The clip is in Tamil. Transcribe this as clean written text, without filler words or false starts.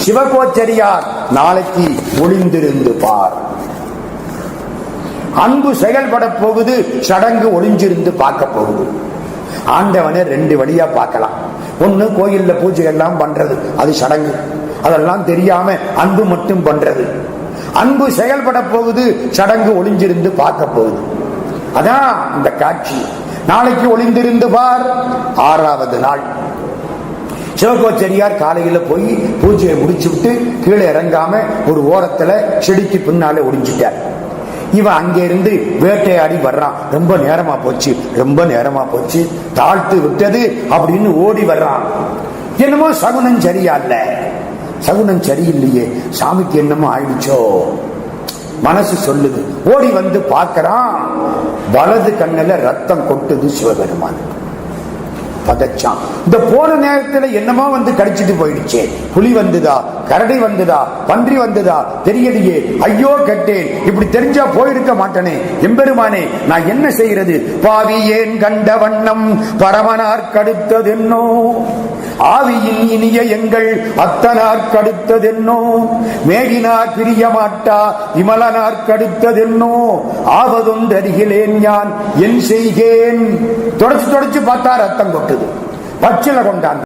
சிவகோச்சரியார் நாளைக்கு ஒளிந்திருந்து பார். அன்பு செயல்பட போகுது, சடங்கு ஒளிஞ்சிருந்து பார்க்க போகுது. ஆண்டவனை ரெண்டு வழியா பார்க்கலாம். ஒண்ணு கோயில்ல பூஜை எல்லாம் பண்றது, அது சடங்கு, அதெல்லாம் தெரியாம அன்பு மட்டும் பண்றது. அன்பு செயல்பட போகுது, சடங்கு ஒளிஞ்சிருந்து பார்க்க போகுது. அதான் இந்த காட்சி. நாளைக்கு ஒளிந்திருந்து பார். 6வது நாள் சிவகோச்சரியார் காலையில போய் பூஜையை முடிச்சு விட்டு கீழே இறங்காம ஒரு ஓரத்துல செடிக்கு பின்னால ஒளிஞ்சிட்டார். இவன் அங்க இருந்து வேட்டையாடி வர்றான். ரொம்ப நேரமா போச்சு, ரொம்ப நேரமா போச்சு, தாழ்த்து விட்டது அப்படின்னு ஓடி வர்றான். என்னமோ சகுனம் சரியா இல்ல, சகுனம் சரியில்லையே, சாமிக்கு என்னமோ ஆயிடுச்சோ மனசு சொல்லுது. ஓடி வந்து பார்க்கிறான், வலது கண்ணுல ரத்தம் கொட்டுது. சிவபெருமான் பதச்சான். இந்த போன நேரத்துல என்னமோ வந்து கடிச்சிட்டு போயிடுச்சே. புலி வந்துதா, கரடி வந்துதா, பன்றி வந்துதா தெரியலையே, ஐயோ கெட்டேன், இப்படி தெரிஞ்சா போயிருக்க மாட்டேனே, எம்பெருமானே நான் என்ன செய்யறது? பாவி ஏன் கண்ட வண்ணம் பரமனார் கடுத்ததென்னோ, ஆவியின் இனிய எங்கள் அத்தனார் கடுத்ததென்னோ, மேகினார் பிரிய மாட்டா விமலனார் கடுத்ததென்னோ, ஆவதொன்றருகிலேன் யான் என் செய்கேன். தொடச்சு தொடச்சு பார்த்தா ரத்தம் கொட்டுது. பச்சில கொண்டான்.